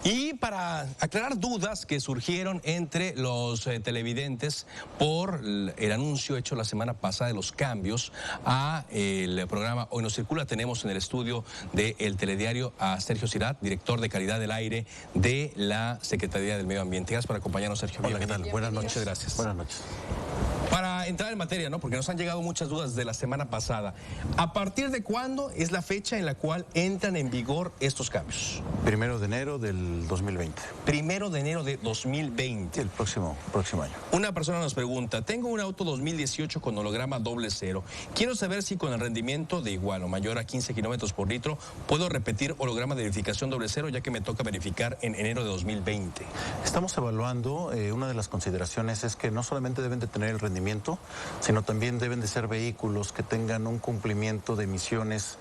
Y para aclarar dudas que surgieron entre los televidentes por el anuncio hecho la semana pasada de los cambios a el programa Hoy Nos Circula, tenemos en el estudio del Telediario a Sergio Sirat, director de Calidad del Aire de la Secretaría del Medio Ambiente. Gracias por acompañarnos, Sergio. Hola, ¿qué tal? Buenas noches. Muchas gracias. Buenas noches. Para entrar en materia, ¿no? Porque nos han llegado muchas dudas de la semana pasada. ¿A partir de cuándo es la fecha en la cual entran en vigor estos cambios? 1 de enero del 2020. 1 de enero de 2020. El próximo año. Una persona nos pregunta, tengo un auto 2018 con holograma 00. Quiero saber si con el rendimiento de igual o mayor a 15 kilómetros por litro puedo repetir holograma de verificación 00, ya que me toca verificar en enero de 2020. Estamos evaluando, una de las consideraciones es que no solamente deben de tener el rendimiento, sino también deben de ser vehículos que tengan un cumplimiento de emisiones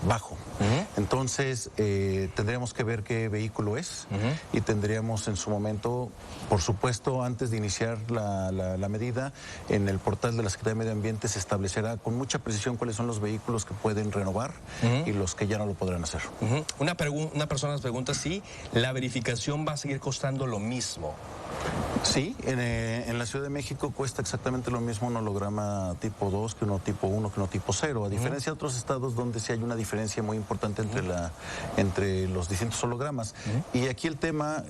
bajo. Entonces, tendríamos que ver qué vehículo es y tendríamos en su momento, por supuesto, antes de iniciar la medida, en el portal de la Secretaría de Medio Ambiente se establecerá con mucha precisión cuáles son los vehículos que pueden renovar y los que ya no lo podrán hacer. Una persona nos pregunta si la verificación va a seguir costando lo mismo. Sí, en la Ciudad de México cuesta exactamente lo mismo un holograma tipo 2 que uno tipo 1 que uno tipo 0, a diferencia de otros estados donde sí hay una diferencia muy importante entre los distintos hologramas. Y aquí el tema,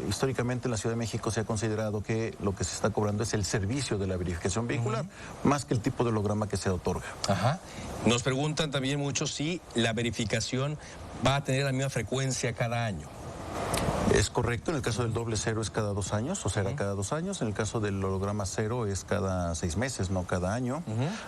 históricamente en la Ciudad de México se ha considerado que lo que se está cobrando es el servicio de la verificación vehicular, más que el tipo de holograma que se otorga. Nos preguntan también mucho si la verificación va a tener la misma frecuencia cada año. Es correcto, en el caso del 00 es cada 2 años, o será cada 2 años. En el caso del holograma 0 es cada 6 meses, no cada año.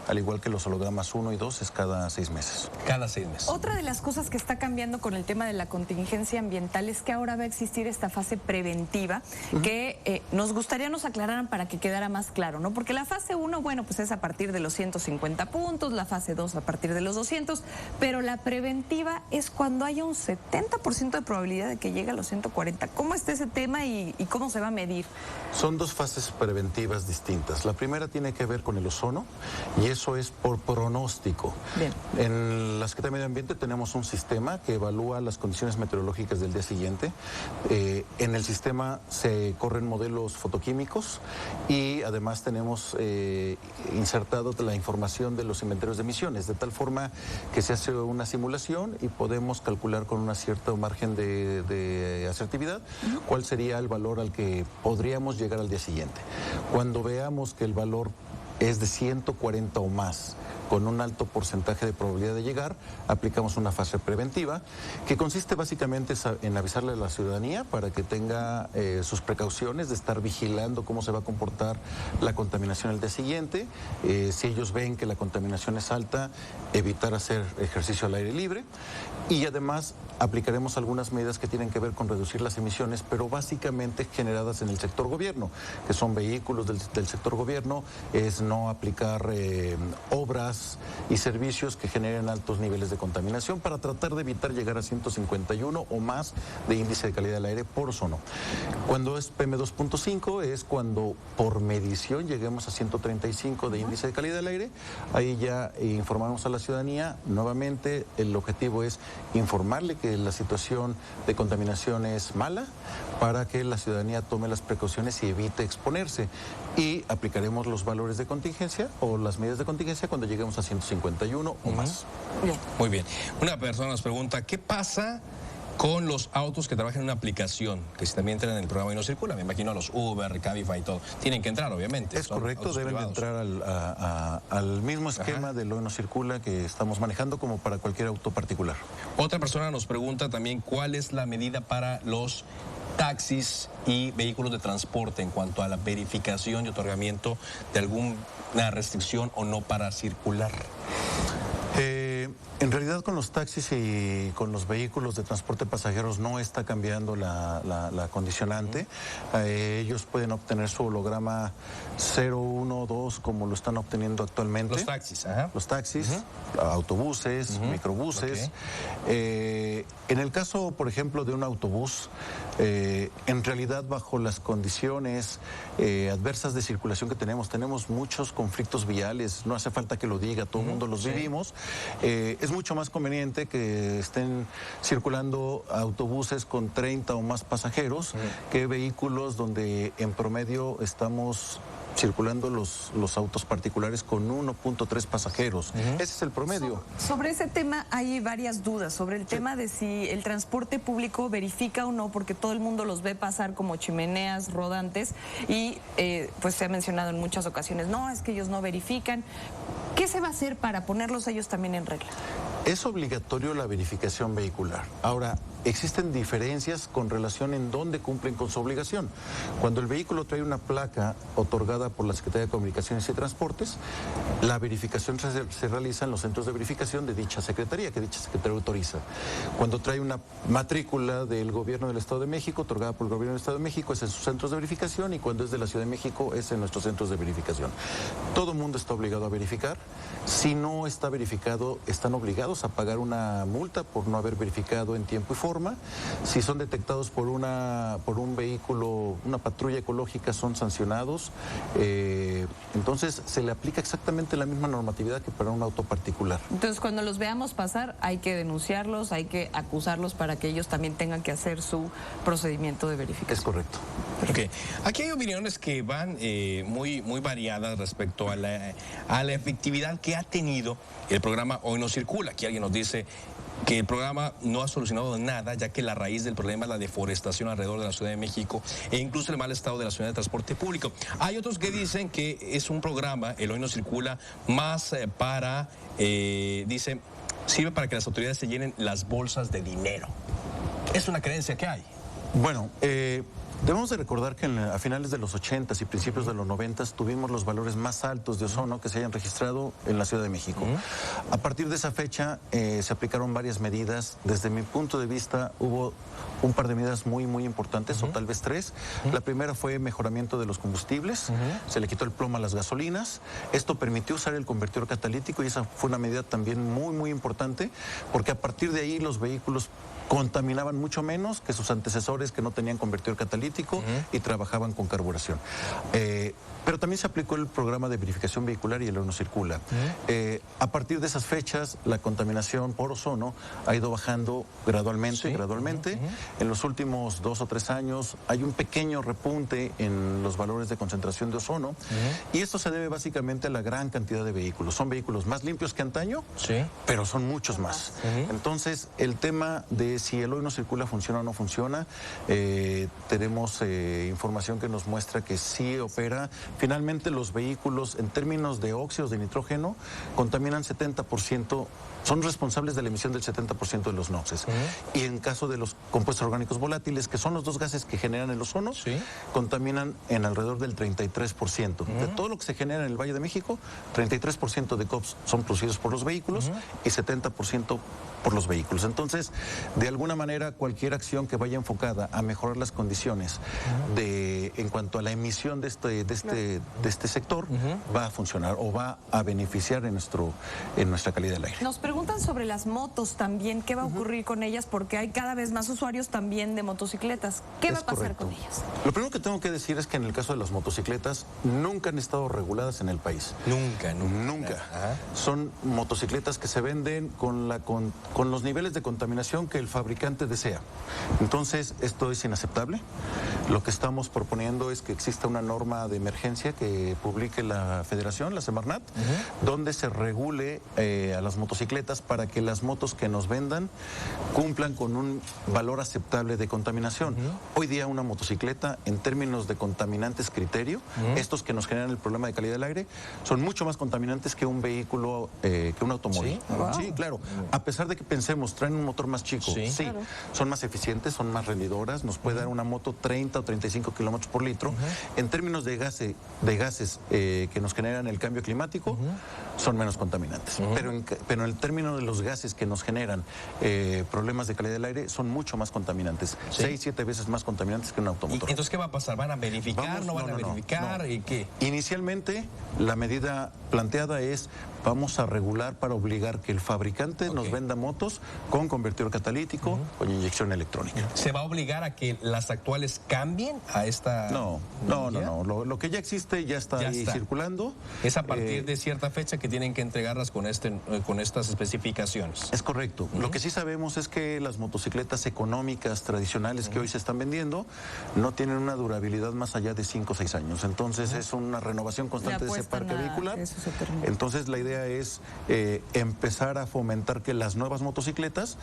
Al igual que los hologramas 1 y 2 es cada 6 meses. Cada 6 meses. Otra de las cosas que está cambiando con el tema de la contingencia ambiental es que ahora va a existir esta fase preventiva que nos gustaría nos aclararan para que quedara más claro, ¿no? Porque la fase 1, bueno, pues es a partir de los 150 puntos, la fase 2 a partir de los 200, pero la preventiva es cuando haya un 70% de probabilidad de que llegue a los 140. ¿Cómo está ese tema y cómo se va a medir? Son dos fases preventivas distintas. La primera tiene que ver con el ozono y eso es por pronóstico. Bien. En la Secretaría de Medio Ambiente tenemos un sistema que evalúa las condiciones meteorológicas del día siguiente. En el sistema se corren modelos fotoquímicos y además tenemos insertado la información de los inventarios de emisiones, de tal forma que se hace una simulación y podemos calcular con un cierto margen de asertividad cuál sería el valor al que podríamos llegar al día siguiente. Cuando veamos que el valor es de 140 o más, con un alto porcentaje de probabilidad de llegar, aplicamos una fase preventiva que consiste básicamente en avisarle a la ciudadanía para que tenga sus precauciones de estar vigilando cómo se va a comportar la contaminación el día siguiente. Si ellos ven que la contaminación es alta, evitar hacer ejercicio al aire libre y además aplicaremos algunas medidas que tienen que ver con reducir las emisiones, pero básicamente generadas en el sector gobierno, que son vehículos del sector gobierno, es no aplicar obras y servicios que generen altos niveles de contaminación para tratar de evitar llegar a 151 o más de índice de calidad del aire por ozono. Cuando es PM2.5 es cuando por medición lleguemos a 135 de índice de calidad del aire, ahí ya informamos a la ciudadanía. Nuevamente el objetivo es informarle que la situación de contaminación es mala para que la ciudadanía tome las precauciones y evite exponerse, y aplicaremos los valores de contingencia o las medidas de contingencia cuando lleguemos a 151 o más. Bien. Muy bien. Una persona nos pregunta, ¿qué pasa con los autos que trabajan en una aplicación, que si también entran en el programa y no circula? Me imagino a los Uber, Cabify y todo. Tienen que entrar, obviamente. Es correcto, deben de entrar al mismo esquema de Hoy No Circula que estamos manejando como para cualquier auto particular. Otra persona nos pregunta también cuál es la medida para los taxis y vehículos de transporte en cuanto a la verificación y otorgamiento de alguna restricción o no para circular. En realidad con los taxis y con los vehículos de transporte de pasajeros no está cambiando la condicionante. Ellos pueden obtener su holograma 0, 1, 2 como lo están obteniendo actualmente. Los taxis, Los taxis, autobuses, microbuses. En el caso, por ejemplo, de un autobús, en realidad bajo las condiciones adversas de circulación que tenemos muchos conflictos viales, no hace falta que lo diga, todo el mundo los vivimos. Es Es mucho más conveniente que estén circulando autobuses con 30 o más pasajeros que vehículos donde en promedio estamos circulando los autos particulares con 1.3 pasajeros. Ese es el promedio. Sobre ese tema hay varias dudas, sobre el tema de si el transporte público verifica o no, porque todo el mundo los ve pasar como chimeneas rodantes y pues se ha mencionado en muchas ocasiones, no, es que ellos no verifican. ¿Qué se va a hacer para ponerlos ellos también en regla? Es obligatorio la verificación vehicular. Ahora, existen diferencias con relación en dónde cumplen con su obligación. Cuando el vehículo trae una placa otorgada por la Secretaría de Comunicaciones y Transportes, la verificación se realiza en los centros de verificación de dicha secretaría, que dicha secretaría autoriza. Cuando trae una matrícula del Gobierno del Estado de México, otorgada por el Gobierno del Estado de México, es en sus centros de verificación, y cuando es de la Ciudad de México, es en nuestros centros de verificación. Todo el mundo está obligado a verificar. Si no está verificado, están obligados a pagar una multa por no haber verificado en tiempo y forma. Si son detectados por un vehículo, una patrulla ecológica, son sancionados. Entonces se le aplica exactamente la misma normatividad que para un auto particular. Entonces, cuando los veamos pasar, hay que denunciarlos, hay que acusarlos para que ellos también tengan que hacer su procedimiento de verificación. Es correcto. Okay. Aquí hay opiniones que van muy variadas respecto a la efectividad que ha tenido el programa Hoy No Circula. Aquí alguien nos dice que el programa no ha solucionado nada, ya que la raíz del problema es la deforestación alrededor de la Ciudad de México e incluso el mal estado de la ciudad de transporte público. Hay otros que dicen que es un programa, el Hoy No Circula, más para, dice, sirve para que las autoridades se llenen las bolsas de dinero. Es una creencia que hay. Bueno, debemos de recordar que a finales de los 80s y principios de los 90s tuvimos los valores más altos de ozono que se hayan registrado en la Ciudad de México. A partir de esa fecha se aplicaron varias medidas. Desde mi punto de vista hubo un par de medidas muy importantes, o tal vez tres. La primera fue mejoramiento de los combustibles. Se le quitó el plomo a las gasolinas. Esto permitió usar el convertidor catalítico y esa fue una medida también muy importante, porque a partir de ahí los vehículos contaminaban mucho menos que sus antecesores que no tenían convertidor catalítico y trabajaban con carburación. Pero también se aplicó el programa de verificación vehicular y el Hoy No Circula. A partir de esas fechas, la contaminación por ozono ha ido bajando gradualmente. En los últimos 2 o 3 años hay un pequeño repunte en los valores de concentración de ozono y esto se debe básicamente a la gran cantidad de vehículos. Son vehículos más limpios que antaño, pero son muchos más. Entonces, el tema de si el Hoy No Circula funciona o no funciona, tenemos información que nos muestra que sí opera. Finalmente, los vehículos, en términos de óxidos de nitrógeno, contaminan 70%, son responsables de la emisión del 70% de los NOxes. Y en caso de los compuestos orgánicos volátiles, que son los dos gases que generan el ozono, contaminan en alrededor del 33%. De todo lo que se genera en el Valle de México, 33% de COPS son producidos por los vehículos y 70% por los vehículos. Entonces, de alguna manera, cualquier acción que vaya enfocada a mejorar las condiciones en cuanto a la emisión de este sector va a funcionar o va a beneficiar en nuestra calidad del aire. Nos preguntan sobre las motos también, ¿qué va a ocurrir con ellas? Porque hay cada vez más usuarios también de motocicletas. ¿Qué va a pasar con ellas? Lo primero que tengo que decir es que en el caso de las motocicletas nunca han estado reguladas en el país. Nunca. Son motocicletas que se venden con los niveles de contaminación que el fabricante desea. Entonces, esto es inaceptable. Lo que estamos proponiendo es que exista una norma de emergencia que publique la Federación, la Semarnat, donde se regule a las motocicletas para que las motos que nos vendan cumplan con un valor aceptable de contaminación. Hoy día una motocicleta, en términos de contaminantes criterio, estos que nos generan el problema de calidad del aire, son mucho más contaminantes que un vehículo, que un automóvil. Sí, claro. A pesar de que pensemos, traen un motor más chico, claro, son más eficientes, son más rendidoras, nos puede dar una moto 30 o 35 kilómetros por litro. En términos de gases que nos generan el cambio climático, son menos contaminantes. Pero en el término de los gases que nos generan problemas de calidad del aire, son mucho más contaminantes. 6-7 veces más contaminantes que un automotor. ¿Y entonces qué va a pasar? ¿Van a verificar? ¿No van a verificar? ¿Y qué? Inicialmente, la medida planteada es: vamos a regular para obligar que el fabricante nos venda motos con convertidor catalítico, con inyección electrónica. ¿Se va a obligar a que las actuales cambien cambien a esta... No. Lo que ya existe ya está ahí circulando. Es a partir de cierta fecha que tienen que entregarlas con estas especificaciones. Es correcto. Lo que sí sabemos es que las motocicletas económicas tradicionales que hoy se están vendiendo no tienen una durabilidad más allá de 5 o 6 años. Entonces es una renovación constante de ese parque vehicular. Entonces la idea es empezar a fomentar que las nuevas motocicletas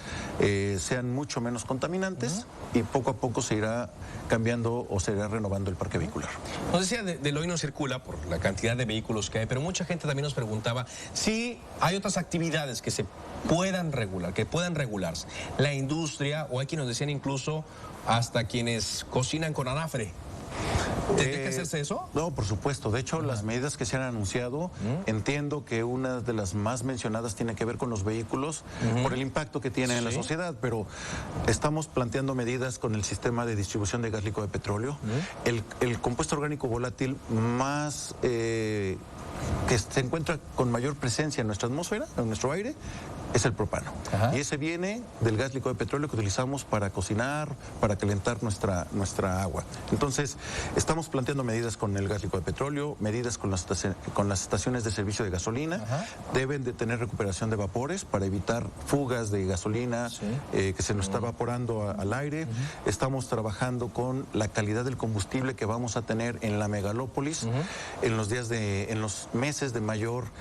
sean mucho menos contaminantes y poco a poco se irá cambiando o se irá renovando el parque vehicular. Nos decía, del hoy no circula por la cantidad de vehículos que hay, pero mucha gente también nos preguntaba si hay otras actividades que se puedan regular, que puedan regularse. La industria, o hay quienes decían incluso hasta quienes cocinan con anafre. ¿Tiene que hacerse eso? No, por supuesto. De hecho, las medidas que se han anunciado, entiendo que una de las más mencionadas tiene que ver con los vehículos por el impacto que tiene en la sociedad, pero estamos planteando medidas con el sistema de distribución de gas líquido de petróleo. El compuesto orgánico volátil más que se encuentra con mayor presencia en nuestra atmósfera, en nuestro aire, es el propano. Y ese viene del gas líquido de petróleo que utilizamos para cocinar, para calentar nuestra agua. Entonces, estamos planteando medidas con el gas líquido de petróleo, medidas con las estaciones de servicio de gasolina. Deben de tener recuperación de vapores para evitar fugas de gasolina que se nos está evaporando al aire. Estamos trabajando con la calidad del combustible que vamos a tener en la megalópolis en los meses de mayores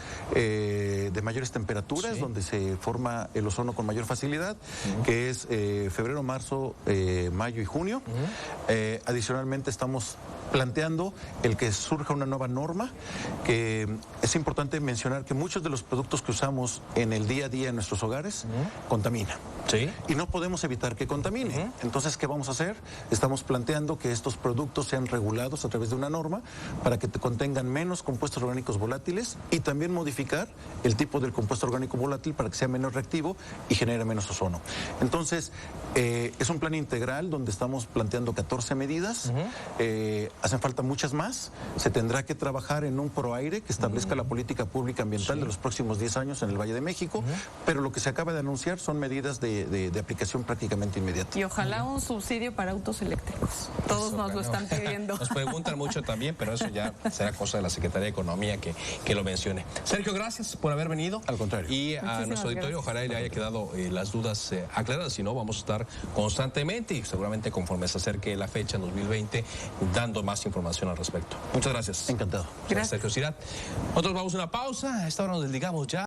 temperaturas, donde se forma el ozono con mayor facilidad, que es febrero, marzo, mayo y junio. Adicionalmente estamos planteando el que surja una nueva norma, que es importante mencionar que muchos de los productos que usamos en el día a día en nuestros hogares contaminan. Y no podemos evitar que contamine. Entonces, ¿qué vamos a hacer? Estamos planteando que estos productos sean regulados a través de una norma para que contengan menos compuestos orgánicos volátiles y también modificar el tipo del compuesto orgánico volátil para que sea menos reactivo y genere menos ozono. Entonces, es un plan integral donde estamos planteando 14 medidas. Hacen falta muchas más. Se tendrá que trabajar en un ProAire que establezca la política pública ambiental de los próximos 10 años en el Valle de México, pero lo que se acaba de anunciar son medidas de aplicación prácticamente inmediata. Y ojalá un subsidio para autos eléctricos. Todos nos lo están pidiendo. Nos preguntan mucho también, pero eso ya será cosa de la Secretaría de Economía que lo mencione. Sergio, gracias por haber venido. Al contrario. Y a nuestro auditorio, ojalá le haya quedado las dudas aclaradas. Si no, vamos a estar constantemente y seguramente conforme se acerque la fecha en 2020, dando más información al respecto. Muchas gracias. Encantado. Gracias, Sergio Cirat. Nosotros vamos a una pausa. A esta hora nos desligamos ya.